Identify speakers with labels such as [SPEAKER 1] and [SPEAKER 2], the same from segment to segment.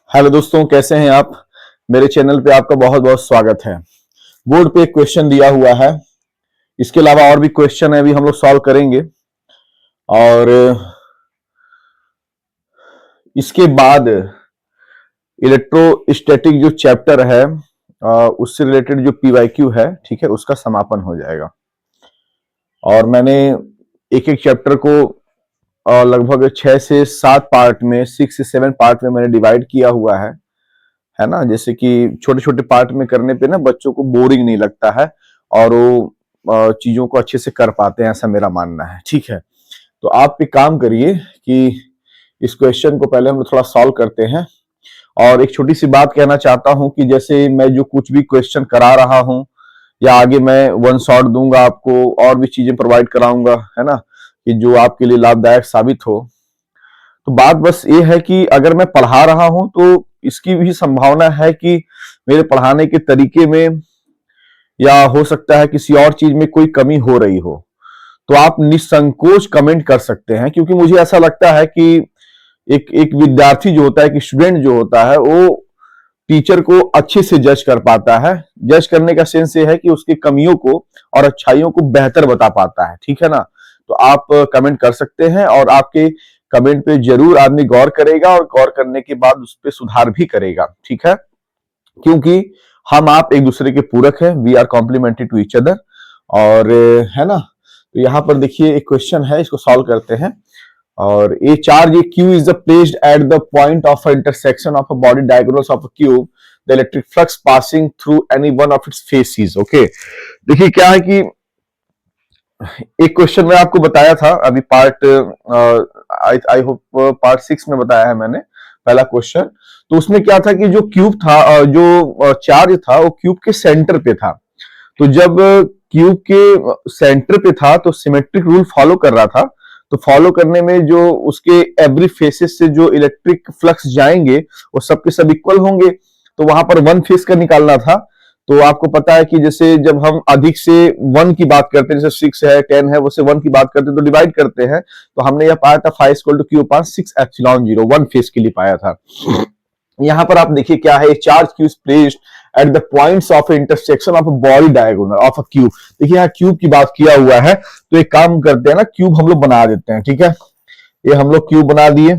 [SPEAKER 1] Hello दोस्तों, कैसे हैं आप। मेरे चैनल पे आपका बहुत बहुत स्वागत है। बोर्ड पे एक क्वेश्चन दिया हुआ है, इसके अलावा और भी क्वेश्चन है, अभी हम लोग सॉल्व करेंगे। और इसके बाद इलेक्ट्रोस्टैटिक जो चैप्टर है उससे रिलेटेड जो पीवाईक्यू है, ठीक है, उसका समापन हो जाएगा। और मैंने एक एक चैप्टर को लगभग 6 से 7 पार्ट में, 6 से 7 पार्ट में मैंने डिवाइड किया हुआ है ना। जैसे कि छोटे छोटे पार्ट में करने पे ना बच्चों को बोरिंग नहीं लगता है और वो चीजों को अच्छे से कर पाते हैं, ऐसा मेरा मानना है। ठीक है, तो आप एक काम करिए कि इस क्वेश्चन को पहले हम थोड़ा सॉल्व करते हैं। और एक छोटी सी बात कहना चाहता हूं कि जैसे मैं जो कुछ भी क्वेश्चन करा रहा हूं या आगे मैं वन शॉट दूंगा आपको, और भी चीजें प्रोवाइड कराऊंगा, है ना, कि जो आपके लिए लाभदायक साबित हो। तो बात बस ये है कि अगर मैं पढ़ा रहा हूं तो इसकी भी संभावना है कि मेरे पढ़ाने के तरीके में या हो सकता है किसी और चीज में कोई कमी हो रही हो, तो आप निसंकोच कमेंट कर सकते हैं। क्योंकि मुझे ऐसा लगता है कि एक एक विद्यार्थी जो होता है, कि स्टूडेंट जो होता है, वो टीचर को अच्छे से जज कर पाता है। जज करने का सेंस ये है कि उसकी कमियों को और अच्छाइयों को बेहतर बता पाता है। ठीक है ना। तो आप कमेंट कर सकते हैं और आपके कमेंट पे जरूर आदमी गौर करेगा और गौर करने के बाद उस पर सुधार भी करेगा। ठीक है, क्योंकि हम आप एक दूसरे के पूरक हैं, we are complementary to each other. और है ना। तो यहां पर देखिए एक क्वेश्चन है, इसको सॉल्व करते हैं। और ए charge A Q is placed at the point of intersection of a body diagonals of a cube, the electric flux passing through any one of its faces. Okay, देखिए क्या है कि एक क्वेश्चन मैं आपको बताया था अभी पार्ट आई होप पार्ट 6 में बताया है मैंने, पहला क्वेश्चन। तो उसमें क्या था कि जो क्यूब था, जो चार्ज था, वो क्यूब के सेंटर पे था। तो जब क्यूब के सेंटर पे था तो सिमेट्रिक रूल फॉलो कर रहा था। तो फॉलो करने में जो उसके एवरी फेसेस से जो इलेक्ट्रिक फ्लक्स जाएंगे वो सबके सब इक्वल होंगे। तो वहां पर वन फेस का निकालना था। तो आपको पता है कि जैसे जब हम अधिक से वन की बात करते हैं, जैसे 6 है 10 है, उससे वन की बात करते हैं तो डिवाइड करते हैं। तो हमने यह पाया था five equal to Q upon 6 epsilon 0 one face के लिए पाया था। यहां पर आप देखिए क्या है, charge Q is placed at the points of intersection of a body diagonal of a cube. देखिए यहाँ क्यूब की बात किया हुआ है, तो एक काम करते हैं ना, क्यूब हम लोग बना देते हैं। ठीक है, ये हम लोग क्यूब बना दिए।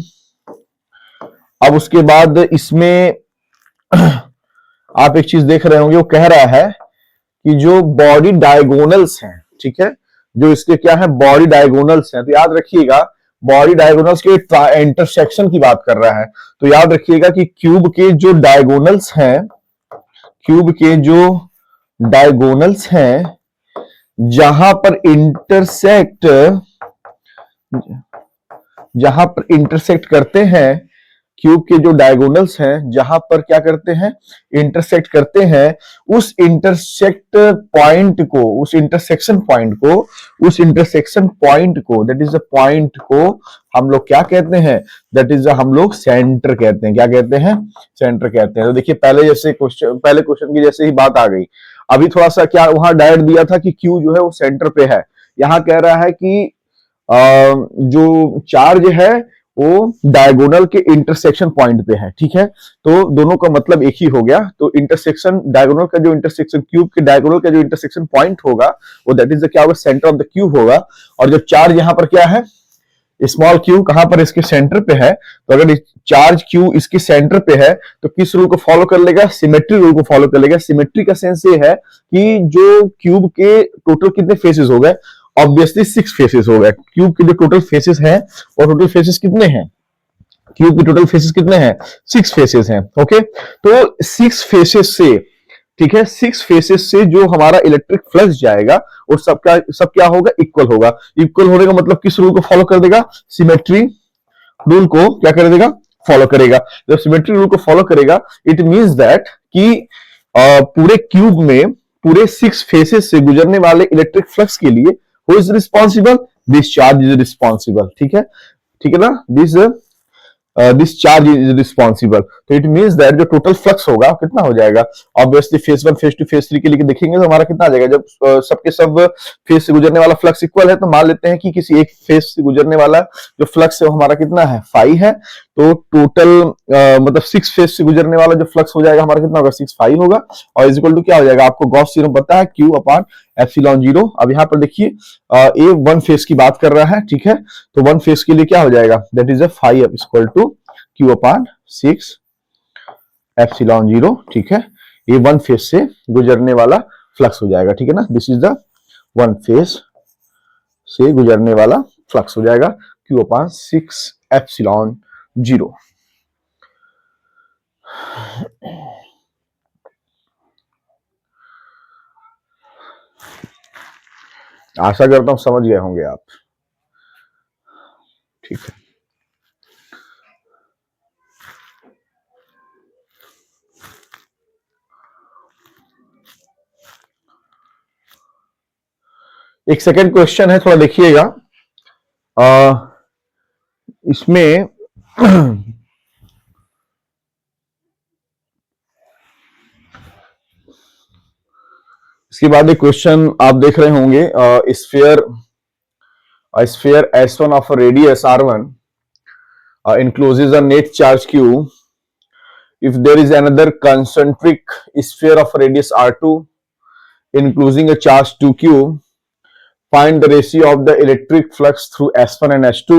[SPEAKER 1] अब उसके बाद इसमें आप एक चीज देख रहे होंगे, वो कह रहा है कि जो बॉडी डायगोनल्स हैं, ठीक है, जो इसके क्या है, बॉडी डायगोनल्स हैं। तो याद रखिएगा बॉडी डायगोनल्स के इंटरसेक्शन की बात कर रहा है। तो याद रखिएगा कि क्यूब के जो डायगोनल्स हैं, क्यूब के जो डायगोनल्स हैं, जहां पर इंटरसेक्ट करते हैं, क्यूब के जो डायगोनल्स हैं जहां पर क्या करते हैं, इंटरसेक्ट करते हैं, उस इंटरसेक्ट पॉइंट को, उस इंटरसेक्शन पॉइंट को, दैट इज द पॉइंट को हम लोग क्या कहते हैं, दैट इज हम लोग सेंटर कहते हैं। क्या कहते हैं, सेंटर कहते हैं। तो देखिए पहले क्वेश्चन की जैसे ही बात आ गई। अभी थोड़ा सा क्या वहां डायरेक्ट दिया था कि क्यू जो है वो सेंटर पे है। यहां कह रहा है कि जो चार्ज है वो डायगोनल के इंटरसेक्शन पॉइंट पे है। ठीक है, तो दोनों का मतलब एक ही हो गया। तो इंटरसेक्शन डायगोनल का जो इंटरसेक्शन, क्यूब के डायगोनल का जो इंटरसेक्शन पॉइंट होगा वो दैट इज द क्या होगा, सेंटर ऑफ द क्यूब होगा। और जब चार्ज यहां पर क्या है, स्मॉल क्यू कहां पर, इसके सेंटर पे है। तो अगर चार्ज क्यू इसके सेंटर पे है तो किस रूल को फॉलो कर लेगा, सिमेट्री रूल को फॉलो कर लेगा। सिमेट्री का सेंस ये है कि जो क्यूब के टोटल कितने फेसेस हो गए, ऑब्वियसली 6 फेसेस हो गए। क्यूब के जो टोटल फेसेस हैं, और टोटल फेसेस कितने हैं, क्यूब के टोटल फेसेस कितने हैं, 6 फेसेस हैं। ओके, तो 6 फेसेस से, ठीक है, 6 फेसेस से जो हमारा इलेक्ट्रिक फ्लक्स जाएगा वो सब क्या होगा, इक्वल होगा। इक्वल होने का मतलब किस रूल को फॉलो कर देगा, सिमेट्री रूल को क्या कर देगा, फॉलो करेगा। जब सिमेट्री रूल को फॉलो करेगा इट मींस दैट कि पूरे क्यूब में पूरे 6 फेसेस से गुजरने वाले इलेक्ट्रिक फ्लक्स के लिए who is responsible, this charge is responsible. ठीक है, ठीक है ना, दिस चार्ज इज रिस्पॉन्सिबल। तो इट मींस दैट जो टोटल फ्लक्स होगा कितना हो जाएगा, ऑब्वियसली फेज 1 फेज 2 फेज 3 के लिए देखेंगे तो हमारा कितना आ जाएगा, जब सबके सब फेज से गुजरने वाला फ्लक्स इक्वल है तो मान लेते हैं कि किसी एक फेज से गुजरने वाला जो फ्लक्स है वो हमारा कितना है 5 है, तो टोटल मतलब 6 फेज से गुजरने वाला जो फ्लक्स हो जाएगा हमारा कितना होगा 6 5 होगा, और इज इक्वल टू क्या हो जाएगा, आपको गॉस थ्योरम पता है Q अपॉन एप्सिलॉन जीरो। अब यहाँ पर देखिए ए वन फेज की बात कर रहा है, ठीक है, तो वन फेज के लिए क्या हो जाएगा, that is a 5 equal to Q upon 6 epsilon zero, ठीक है, ये वन फेज से गुजरने वाला फ्लक्स हो जाएगा, ठीक है ना, this is the one phase से गुजरने वाला फ्लक्स हो जाएगा Q अपॉन 6 एप्सिलॉन जीरो। आशा करता हूं समझ गए होंगे आप, ठीक है। एक सेकेंड क्वेश्चन है, थोड़ा देखिएगा इसमें इसके बाद एक क्वेश्चन आप देख रहे होंगे, sphere S1 of a radius R1 encloses a net charge Q. If there is another concentric sphere of radius R2 enclosing a charge 2Q, find the ratio of the electric flux through S1 and S2.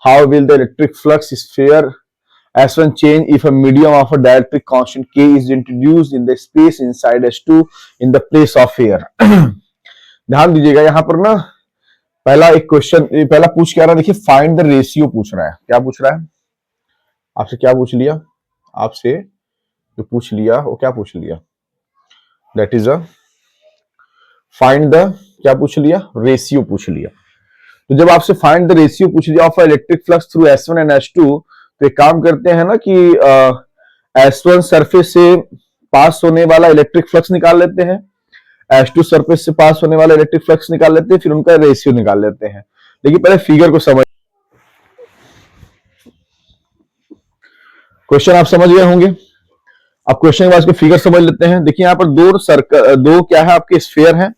[SPEAKER 1] How will the electric flux sphere S1 change if a medium of a dielectric constant K is introduced in the space inside S2 in the place of air? ध्यान दीजिएगा यहाँ पर ना, पहला एक question पहला पूछ क्या रहा है, देखिए फाइंड द रेशियो पूछ रहा है, क्या पूछ रहा है आपसे, क्या पूछ लिया आपसे, जो पूछ लिया वो क्या पूछ लिया, that is a find the, क्या पूछ लिया, रेशियो पूछ लिया। तो जब आपसे फाइंड द रेशियो पूछ लिया of electric flux through S1 and S2, तो एक काम करते हैं ना कि S1 सरफेस से पास होने वाला इलेक्ट्रिक फ्लक्स निकाल लेते हैं, S2 सरफेस से पास होने वाला इलेक्ट्रिक फ्लक्स निकाल लेते हैं, फिर उनका रेशियो निकाल लेते हैं। लेकिन पहले फिगर को समझ, क्वेश्चन आप समझ गए होंगे। अब क्वेश्चन के बाद इसको फिगर समझ लेते हैं। देखिए यहाँ पर दो क्या है आपके स्फीयर हैं,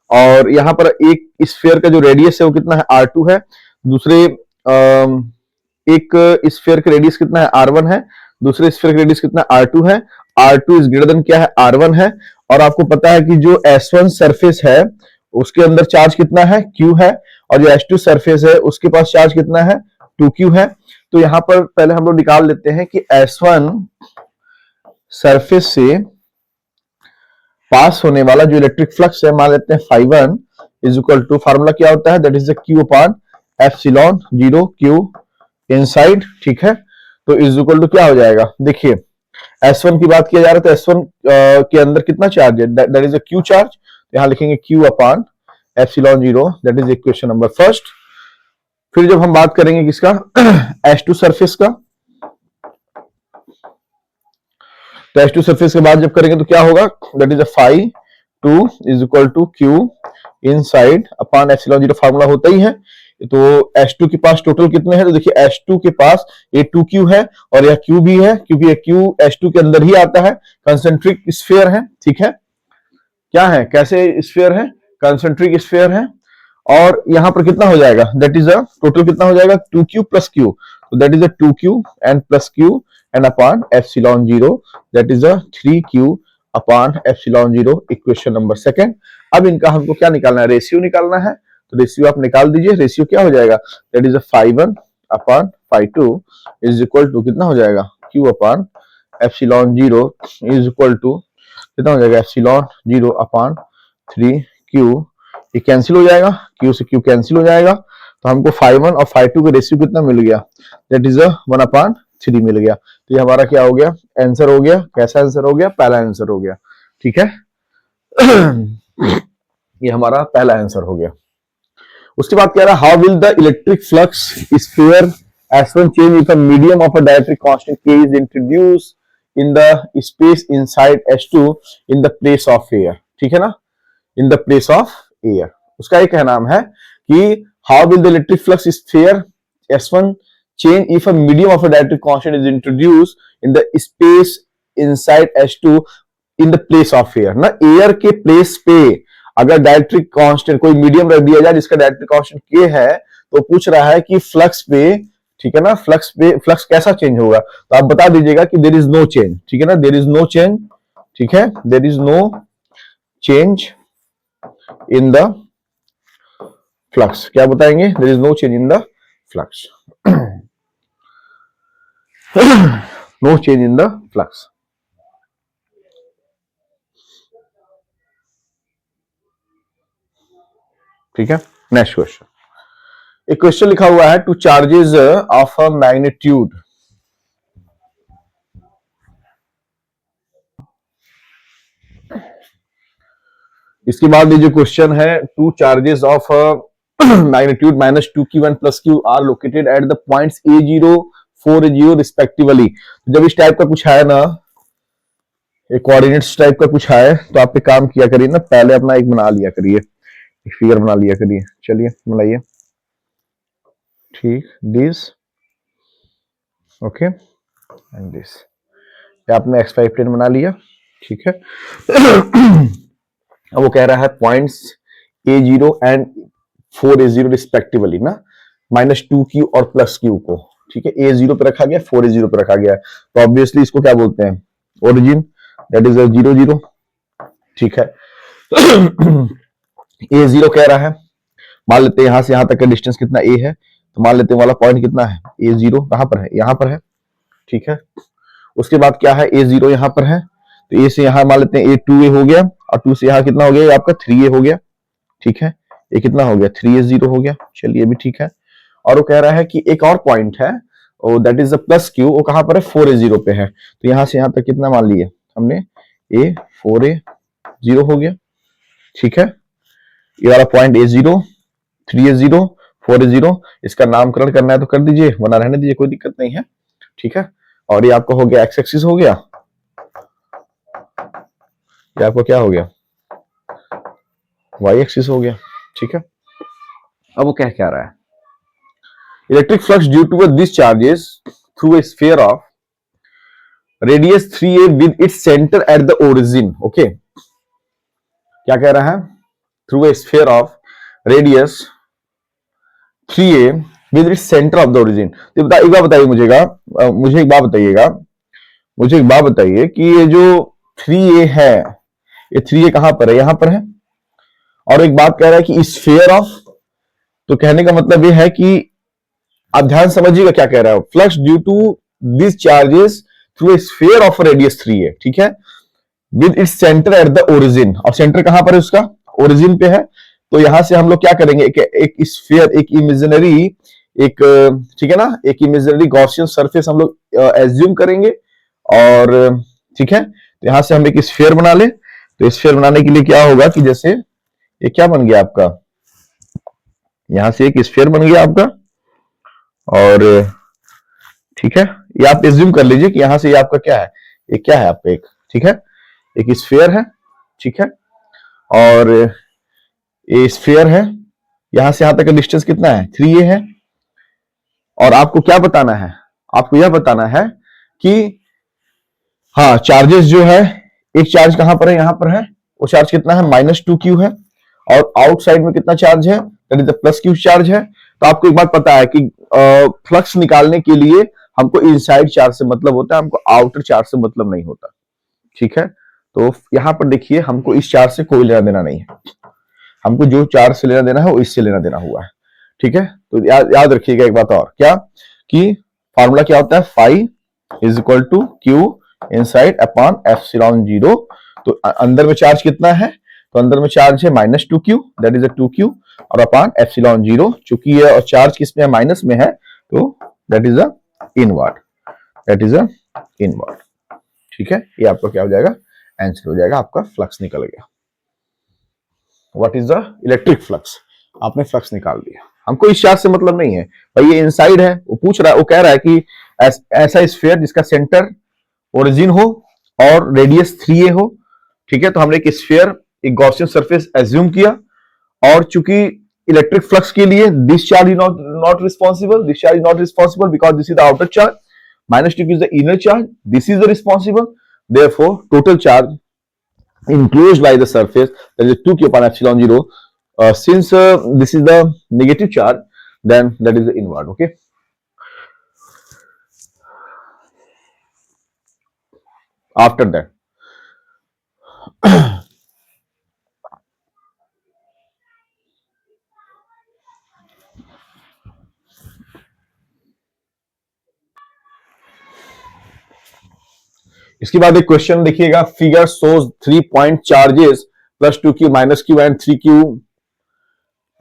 [SPEAKER 1] और यहाँ पर एक स्फीयर का जो रेडियस है वो कितना है R2 है, दूसरे एक स्फीयर का रेडियस कितना है R1 है, दूसरे स्फीयर का रेडियस कितना R2 है, R2 इज ग्रेटर देन क्या है R1 है, और आपको पता है कि जो S1 सरफेस है उसके अंदर चार्ज कितना है Q है, और जो S2 सरफेस है उसके पास चार्ज कितना है 2Q है। तो यहाँ पर पहले हम लोग निकाल लेते हैं कि S1 सरफेस से पास होने वाला जो इलेक्ट्रिक फ्लक्स है, मान लेते हैं φ1 इज इक्वल टू, फार्मूला क्या होता है, that is the Q upon epsilon zero Q inside, ठीक है, तो इज इक्वल टू क्या हो जाएगा, देखिए S1 की बात किया जा रहा है तो S1 के अंदर कितना चार्ज है, that is a Q charge, तो यहां लिखेंगे Q upon epsilon zero, that is equation number first. फिर जब हम बात करेंगे किसका S2 सरफेस का, तो S2 सरफेस के बाद जब करेंगे तो क्या होगा, that is a φ2 is equal to Q inside upon epsilon zero, formula होता ही है। तो S2 के पास टोटल कितने हैं, तो देखिए S2 के पास ये 2Q है और यह Q भी है, क्योंकि ये Q S2 के अंदर ही आता है, कंसेंट्रिक स्फीयर है, ठीक है, क्या है, कैसे स्फीयर है, कंसेंट्रिक स्फीयर है, और यहां पर कितना हो जाएगा, दैट इज अ टोटल कितना हो जाएगा 2Q प्लस Q, तो that is a 2Q and plus Q and upon epsilon zero, that is a 3Q upon epsilon zero, equation number second. अब इनका हमको क्या निकालना है, रेशियो निकालना है, तो रेशियो आप निकाल दीजिए, रेशियो क्या हो जाएगा, that is a φ1 upon φ2 is equal to कितना हो जाएगा, Q upon epsilon zero is equal to कितना हो जाएगा, एप्सिलॉन जीरो अपॉन 3Q, ये कैंसिल हो जाएगा, Q से Q कैंसिल हो जाएगा, तो हमको φ1 और φ2 का रेशियो कितना मिल गया, दैट इज 1/3 मिल गया। तो ये हमारा क्या हो गया, आंसर हो गया, कैसा आंसर हो गया, पहला आंसर हो गया, ठीक है ये हमारा पहला आंसर हो गया। उसके बाद कह रहा है how will the electric flux sphere S1 change if a medium of a dielectric constant K is introduced in the space inside S2 in the place of air, ठीक है ना, in the place of air. उसका एक नाम है कि how will the electric flux sphere S1 change if a medium of a dielectric constant is introduced in the space inside H2 in the place of air. ना air के place पे अगर dielectric constant कोई medium रख दिया जाए जिसका dielectric constant के है, तो पूछ रहा है कि फ्लक्स पे, ठीक है ना, फ्लक्स पे फ्लक्स कैसा चेंज होगा, तो आप बता दीजिएगा कि देयर इज नो चेंज, ठीक है ना, देयर इज नो चेंज, ठीक है, there is no change in the flux. क्या बताएंगे? There is no change in the flux. No change in the flux. ठीक है, नेक्स्ट क्वेश्चन। एक क्वेश्चन लिखा हुआ है two charges of a magnitude, इसके बाद ये जो क्वेश्चन है two charges of magnitude -2q1 + q are located at the points a0 4a0 respectively. जब इस टाइप का कुछ है ना, एक कोऑर्डिनेट्स टाइप का कुछ है, तो आप एक काम किया करिए ना, पहले अपना एक बना लिया करिए, एक फिगर बना लिया करिए। चलिए बनाइए, ठीक, दिस ओके एंड दिस, आपने x5 प्लेन बना लिया, ठीक है। अब वो कह रहा है points a0 and 4a0 respectively ना, -2q और +q को, ठीक है, a0 पे रखा गया, 4a0 पे रखा गया, तो ऑब्वियसली इसको क्या बोलते हैं? ओरिजिन, दैट इज 0 0, ठीक है। a0 कह रहा है, मान लेते हैं यहां से यहां तक का डिस्टेंस कितना a है, तो मान लेते हैं वाला पॉइंट कितना है a0, कहां पर है? यहां पर है, ठीक है। उसके बाद क्या है? a0 यहां पर है, तो a से यहां मान लेते हैं a 2a हो गया, और 2 से यहां कितना हो गया? आपका 3a हो गया, ठीक है। ये कितना हो गया? 3a0 हो गया, चलिए भी ठीक है। और वो कह रहा है कि एक और पॉइंट है, और दैट इज +q, वो कहां पर है? 4a0 पे है, तो यहां से यहां तक कितना मान लिया हमने? a 4a0 हो गया, ठीक है। ये वाला पॉइंट a0 3a0 4a0, इसका नामकरण करना है तो कर दीजिए, वरना रहने दीजिए, कोई दिक्कत नहीं है, ठीक है। और ये आपका हो गया एक्स एक्सिस हो गया, ये आपको क्या हो गया? वाई एक्सिस हो गया, ठीक है। अब वो क्या कह रहा है? Electric flux due to this charges through a sphere of radius 3a with its centre at the origin, okay. क्या कह रहा है? Through a sphere of radius 3a with its centre of the origin. तो एक बार बताइए मुझे एक बात बताइए कि ये जो 3a है, ये 3a कहां पर है? यहां पर है। और एक बात कह रहा है कि स्फीयर ऑफ, तो कहने का मतलब ये है कि आप ध्यान समझिएगा क्या कह रहा है, flux due to this charges through a sphere of radius 3a, ठीक है, with its centre at the origin. और सेंटर कहां पर है उसका? ओरिजिन पे है। तो यहां से हम लोग क्या करेंगे? एक स्फीयर, एक इमेजिनरी, एक, ठीक है ना, एक इमेजिनरी गॉसियन सरफेस हम लोग एज्यूम करेंगे, और ठीक है, तो यहां से हम एक स्फीयर बना ले। तो स्फीयर बनाने के लिए क्या होगा कि जैसे ये क्या बन गया आपका, यहां से एक स्फीयर बन गया आपका, और ठीक है, ये आप एज्यूम कर लीजिए कि यहां से ये आपका क्या है, ये क्या है आपका एक, ठीक है, एक स्फीयर है, ठीक है, और ये स्फीयर है, यहां से यहां तक का डिस्टेंस कितना है? 3a है। और आपको क्या बताना है? आपको यह बताना है कि हाँ, चार्जेस जो है, एक चार्ज कहां पर है? यहां पर है, वो चार्ज कितना है? -2q है, और आउटसाइड में कितना चार्ज है? That is the +q charge है। तो आपको एक बात पता है कि फ्लक्स निकालने के लिए हमको इनसाइड चार्ज से मतलब होता है, हमको आउटर चार्ज से मतलब नहीं होता, ठीक है। तो यहां पर देखिए, हमको इस चार्ज से कोई लेना देना नहीं है, हमको जो चार्ज से लेना देना है वो इससे लेना देना हुआ है, ठीक है। तो याद रखिएगा एक बात और, क्या कि फॉर्मूला क्या होता है? Phi is equal to Q inside upon ε0। तो अंदर में चार्ज कितना है? तो अंदर में चार्ज है -2q, दैट इज 2q, और अपॉन ε0, चूंकि ये चार्ज किस में है? माइनस में है, तो दैट इज इनवर्ड, ठीक है। ये आपका क्या हो जाएगा? आंसर हो जाएगा, आपका फ्लक्स निकल गया। What is the electric flux? आपने फ्लक्स निकाल दिया। हमको इस चार्ज से मतलब नहीं है भाई, ये इनसाइड है, वो पूछ रहा है, वो कह रहा है कि ऐसा स्फीयर जिसका सेंटर ओरिजिन हो और रेडियस 3a हो, ठीक है। तो हमने एक स्फीयर, एक गॉसियन सरफेस एज्यूम किया, और चूंकि इलेक्ट्रिक फ्लक्स के लिए this charge is not responsible, this charge is not responsible because this is the outer charge, minus q is the inner charge, this is the responsible. Therefore total charge enclosed by the surface, that is 2q upon epsilon 0. Since this is the negative charge, then that is the inward. Okay, after that इसके बाद एक question देखिएगा, figure shows 3 point charges plus 2q minus q and 3q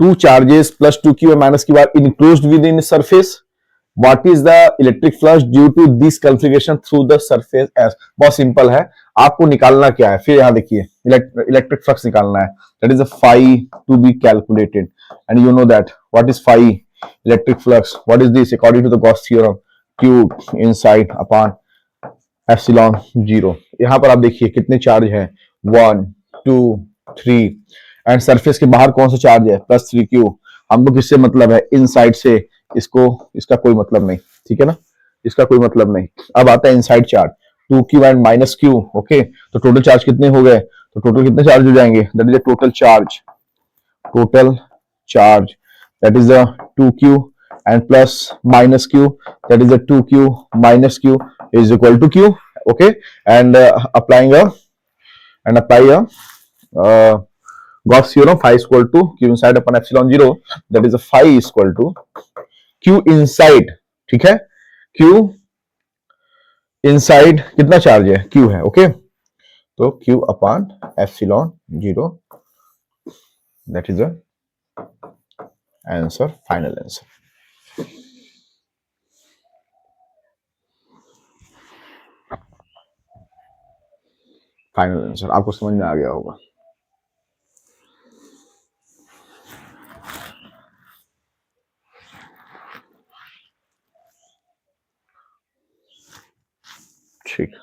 [SPEAKER 1] 2 charges plus 2q and minus q are enclosed within the surface. What is the electric flux due to this configuration through the surface S? बहुत simple है, आपको निकालना क्या है, फिर यहां देखिए electric flux निकालना है, that is a phi to be calculated and you know that what is phi electric flux, what is this according to the Gauss theorem, q inside upon epsilon 0. यहां पर आप देखिए कितने चार्ज है, 1 2 3 and surface के बाहर कौन सा चार्ज है, प्लस 3q. हमको किससे मतलब है, इनसाइड से, इसको इसका कोई मतलब नहीं, ठीक है ना, इसका कोई मतलब नहीं. अब आता है inside charge 2q and minus q. Okay, तो टोटल चार्ज कितने हो गए, तो टोटल कितने चार्ज हो जाएंगे, that is the total charge that is the 2q and plus minus q, that is the 2q minus q is equal to q. Okay, and apply a Gauss theorem, phi is equal to q inside upon epsilon 0, that is a phi is equal to q inside. ठीक है, q inside कितना charge है, q है. Okay, तो q upon epsilon 0, that is the answer, final answer. Final answer आपको समझ में आ गया होगा. ठीक.